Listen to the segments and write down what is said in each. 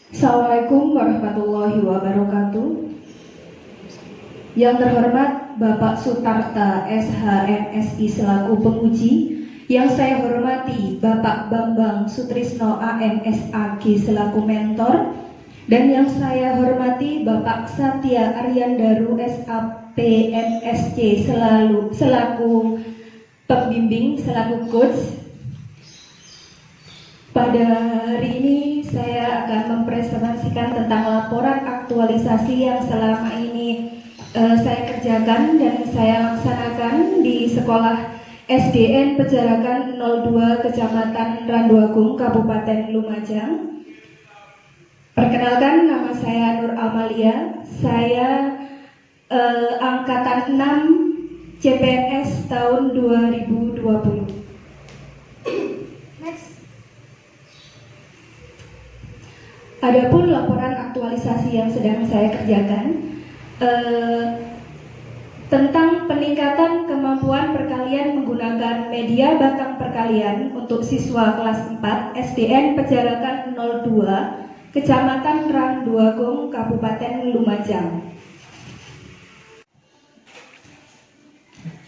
Assalamualaikum warahmatullahi wabarakatuh. Yang terhormat Bapak Sutarta SHMSI selaku penguji, yang saya hormati Bapak Bambang Sutrisno AMSAG selaku mentor, dan yang saya hormati Bapak Satya Aryandaru SAPMSC selaku pembimbing, selaku coach. Pada hari ini saya akan mempresentasikan tentang laporan aktualisasi yang selama ini saya kerjakan dan saya laksanakan di sekolah SDN Pejarakan 02 Kecamatan Randuagung, Kabupaten Lumajang. Perkenalkan, nama saya Nur Amalia. Saya angkatan 6 CPNS tahun 2020. Adapun laporan aktualisasi yang sedang saya kerjakan tentang peningkatan kemampuan perkalian menggunakan media batang perkalian untuk siswa kelas 4 SDN Pejarakan 02 Kecamatan Randuagung, Kabupaten Lumajang.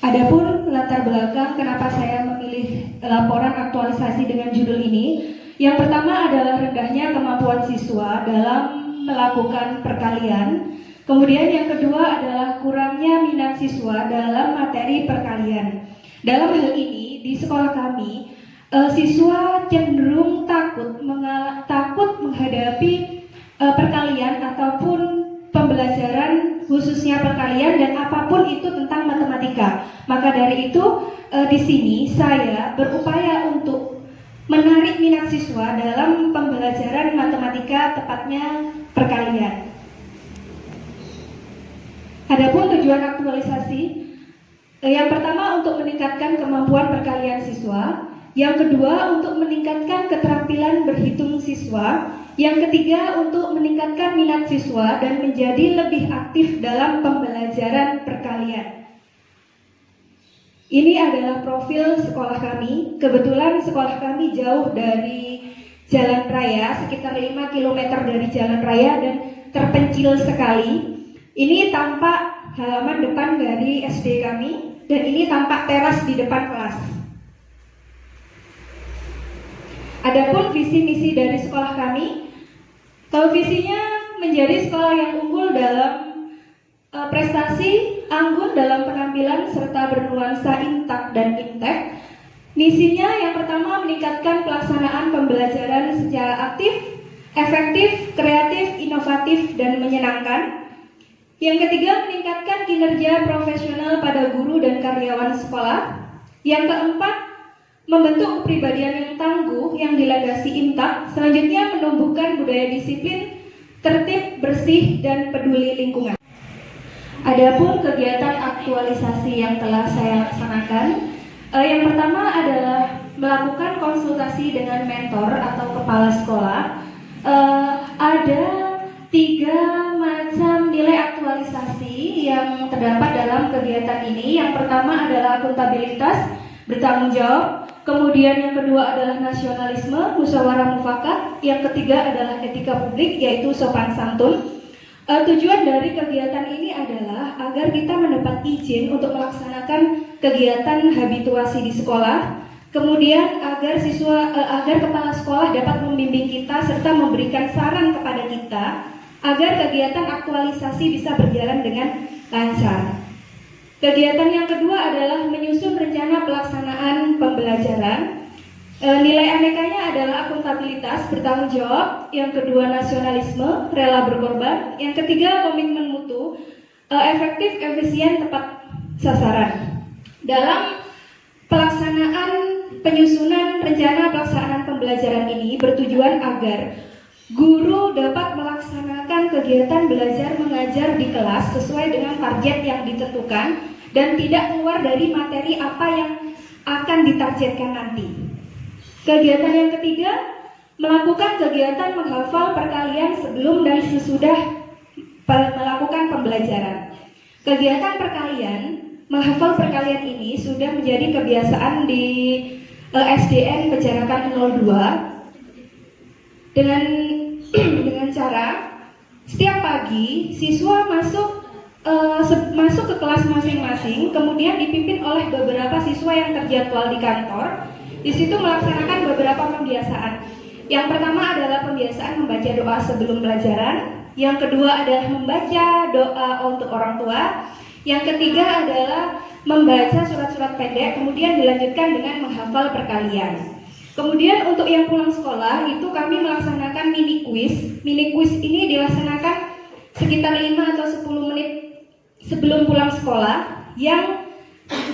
Adapun latar belakang kenapa saya memilih laporan aktualisasi dengan judul ini, yang pertama adalah rendahnya kemampuan siswa dalam melakukan perkalian. Kemudian yang kedua adalah kurangnya minat siswa dalam materi perkalian. Dalam hal ini di sekolah kami, siswa cenderung takut menghadapi perkalian ataupun pembelajaran khususnya perkalian dan apapun itu tentang matematika. Maka dari itu di sini saya berupaya untuk menarik minat siswa dalam pembelajaran matematika, tepatnya perkalian. Adapun tujuan aktualisasi, yang pertama untuk meningkatkan kemampuan perkalian siswa, yang kedua untuk meningkatkan keterampilan berhitung siswa, yang ketiga untuk meningkatkan minat siswa dan menjadi lebih aktif dalam pembelajaran perkalian. Ini adalah profil sekolah kami. Kebetulan sekolah kami jauh dari jalan raya, sekitar 5 km dari jalan raya dan terpencil sekali. Ini tampak halaman depan dari SD kami dan ini tampak teras di depan kelas. Adapun visi misi dari sekolah kami, kalau visinya menjadi sekolah yang unggul dalam prestasi, anggun dalam penampilan serta bernuansa intak dan intek. Misinya yang pertama meningkatkan pelaksanaan pembelajaran secara aktif, efektif, kreatif, inovatif, dan menyenangkan. Yang ketiga meningkatkan kinerja profesional pada guru dan karyawan sekolah. Yang keempat membentuk kepribadian yang tangguh yang dilandasi intak. Selanjutnya menumbuhkan budaya disiplin, tertib, bersih, dan peduli lingkungan. Adapun kegiatan aktualisasi yang telah saya laksanakan, yang pertama adalah melakukan konsultasi dengan mentor atau kepala sekolah. Ada 3 macam nilai aktualisasi yang terdapat dalam kegiatan ini. Yang pertama adalah akuntabilitas, bertanggung jawab. Kemudian yang kedua adalah nasionalisme, musyawarah mufakat. Yang ketiga adalah etika publik, yaitu sopan santun. Tujuan dari kegiatan ini adalah agar kita mendapat izin untuk melaksanakan kegiatan habituasi di sekolah, kemudian agar kepala sekolah dapat membimbing kita serta memberikan saran kepada kita agar kegiatan aktualisasi bisa berjalan dengan lancar. Kegiatan yang kedua adalah menyusun rencana pelaksanaan pembelajaran. Nilai anekanya adalah akuntabilitas, bertanggung jawab. Yang kedua nasionalisme, rela berkorban. Yang ketiga komitmen mutu, efektif, efisien, tepat sasaran. Dalam pelaksanaan penyusunan rencana pelaksanaan pembelajaran ini bertujuan agar guru dapat melaksanakan kegiatan belajar mengajar di kelas sesuai dengan target yang ditentukan dan tidak keluar dari materi apa yang akan ditargetkan nanti. Kegiatan yang ketiga, melakukan kegiatan menghafal perkalian sebelum dan sesudah melakukan pembelajaran. Kegiatan perkalian, menghafal perkalian ini sudah menjadi kebiasaan di SDN Pejarakan 02 dengan cara setiap pagi siswa masuk ke kelas masing-masing, kemudian dipimpin oleh beberapa siswa yang terjadwal di kantor. Di situ melaksanakan beberapa pembiasaan. Yang pertama adalah pembiasaan membaca doa sebelum pelajaran. Yang kedua adalah membaca doa untuk orang tua. Yang ketiga adalah membaca surat-surat pendek, kemudian dilanjutkan dengan menghafal perkalian. Kemudian untuk yang pulang sekolah itu kami melaksanakan mini quiz. Mini quiz ini dilaksanakan sekitar 5 atau 10 menit sebelum pulang sekolah, yang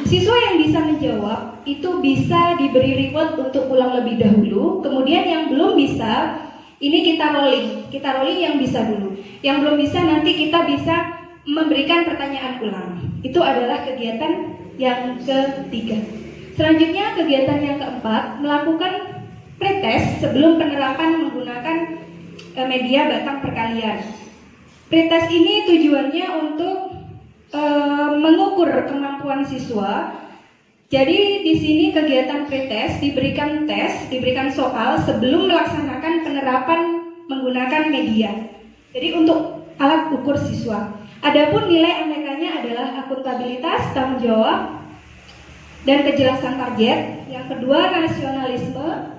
siswa yang bisa menjawab itu bisa diberi reward untuk pulang lebih dahulu. Kemudian yang belum bisa, ini kita rolling yang bisa dulu. Yang belum bisa nanti kita bisa memberikan pertanyaan ulang. Itu adalah kegiatan yang ketiga. Selanjutnya kegiatan yang keempat, melakukan pretest sebelum penerapan menggunakan media batang perkalian. Pretest ini tujuannya untuk mengukur kemampuan siswa. Jadi di sini kegiatan pretest diberikan soal sebelum melaksanakan penerapan menggunakan media. Jadi untuk alat ukur siswa. Adapun nilai andekannya adalah akuntabilitas, tanggung jawab, dan kejelasan target. Yang kedua nasionalisme,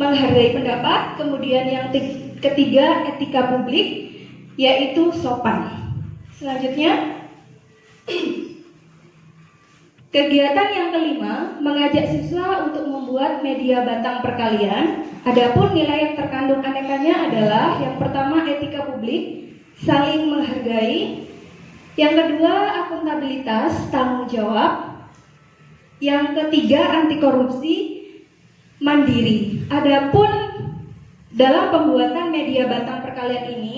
menghargai pendapat. Kemudian yang ketiga etika publik, yaitu sopan. Selanjutnya kegiatan yang kelima, mengajak siswa untuk membuat media batang perkalian. Adapun nilai yang terkandung anekannya adalah yang pertama etika publik, saling menghargai. Yang kedua akuntabilitas, tanggung jawab. Yang ketiga anti korupsi, mandiri. Adapun dalam pembuatan media batang perkalian ini,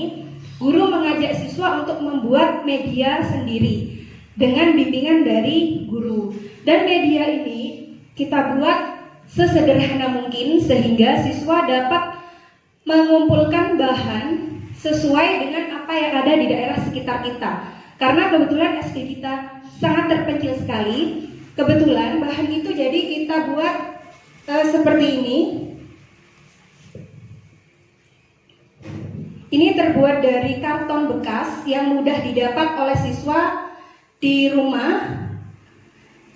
guru mengajak siswa untuk membuat media sendiri dengan bimbingan dari guru. Dan media ini kita buat sesederhana mungkin sehingga siswa dapat mengumpulkan bahan sesuai dengan apa yang ada di daerah sekitar kita. Karena kebetulan SD kita sangat terpencil sekali. Kebetulan bahan itu jadi kita buat seperti ini. Ini terbuat dari karton bekas yang mudah didapat oleh siswa di rumah.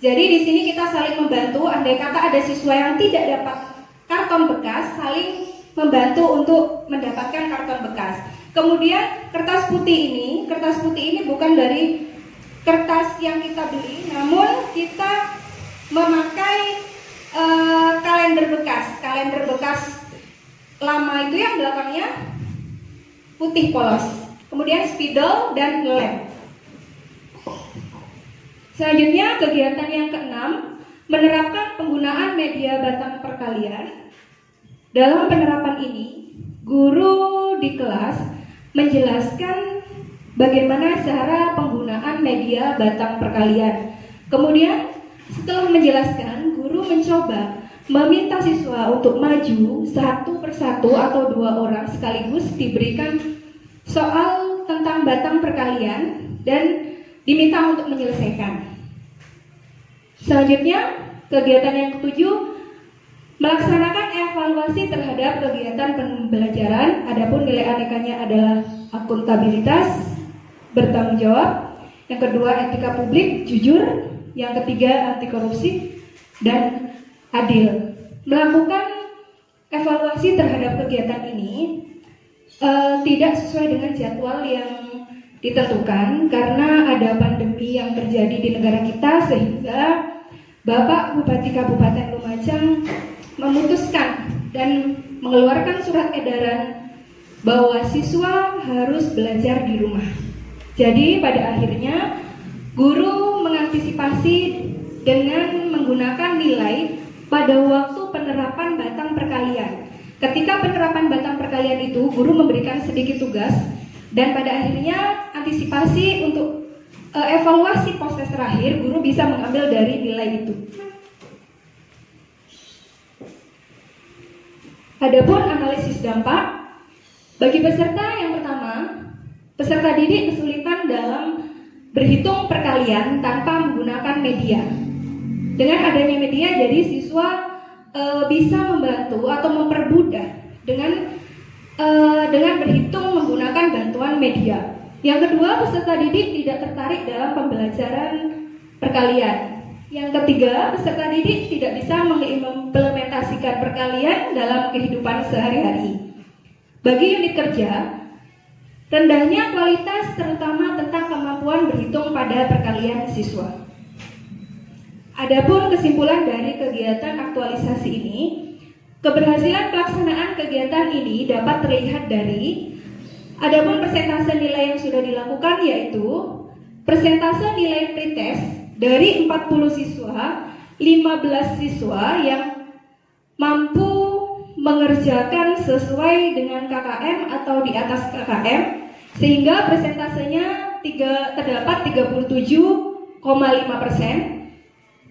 Jadi di sini kita saling membantu. Andai kata ada siswa yang tidak dapat karton bekas, saling membantu untuk mendapatkan karton bekas. Kemudian kertas putih ini bukan dari kertas yang kita beli, namun kita memakai kalender bekas lama itu yang belakangnya putih polos. Kemudian spidol dan lem. Selanjutnya kegiatan yang keenam, menerapkan penggunaan media batang perkalian. Dalam penerapan ini, guru di kelas menjelaskan bagaimana cara penggunaan media batang perkalian. Kemudian setelah menjelaskan, guru mencoba meminta siswa untuk maju satu persatu atau 2 orang sekaligus diberikan soal tentang batang perkalian dan diminta untuk menyelesaikan. Selanjutnya, kegiatan yang ketujuh, melaksanakan evaluasi terhadap kegiatan pembelajaran. Adapun nilai anekannya adalah akuntabilitas, bertanggung jawab. Yang kedua etika publik, jujur. Yang ketiga anti korupsi dan adil. Melakukan evaluasi terhadap kegiatan ini tidak sesuai dengan jadwal yang ditentukan karena ada pandemi yang terjadi di negara kita, sehingga Bapak Bupati Kabupaten Lumajang memutuskan dan mengeluarkan surat edaran bahwa siswa harus belajar di rumah. Jadi pada akhirnya guru mengantisipasi dengan menggunakan nilai pada waktu penerapan batang perkalian. Ketika penerapan batang perkalian itu, guru memberikan sedikit tugas dan pada akhirnya antisipasi untuk evaluasi proses terakhir, guru bisa mengambil dari nilai itu. Adapun analisis dampak bagi peserta yang pertama, peserta didik kesulitan dalam berhitung perkalian tanpa menggunakan media. Dengan adanya media, jadi siswa bisa membantu atau mempermudah dengan berhitung pengetahuan media. Yang kedua, peserta didik tidak tertarik dalam pembelajaran perkalian. Yang ketiga, peserta didik tidak bisa mengimplementasikan perkalian dalam kehidupan sehari-hari. Bagi unit kerja, rendahnya kualitas terutama tentang kemampuan berhitung pada perkalian siswa. Adapun kesimpulan dari kegiatan aktualisasi ini, keberhasilan pelaksanaan kegiatan ini dapat terlihat dari adapun persentase nilai yang sudah dilakukan, yaitu persentase nilai pretest dari 40 siswa, 15 siswa yang mampu mengerjakan sesuai dengan KKM atau di atas KKM, sehingga persentasenya terdapat 37,5%.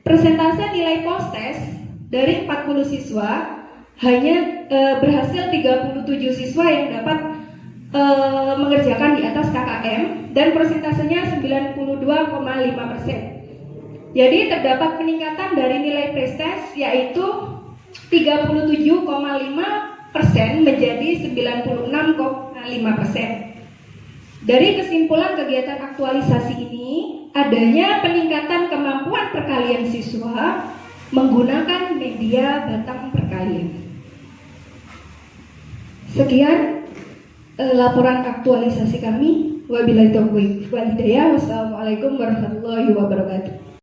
Persentase nilai post-test dari 40 siswa hanya berhasil 37 siswa yang dapat mengerjakan di atas KKM, dan persentasenya 92,5%. Jadi terdapat peningkatan dari nilai pre-test yaitu 37,5% menjadi 96,5%. Dari kesimpulan kegiatan aktualisasi ini, adanya peningkatan kemampuan perkalian siswa menggunakan media batang perkalian. Sekian laporan aktualisasi kami. Wabillahi taufiq wal hidayah. Wassalamualaikum warahmatullahi wabarakatuh.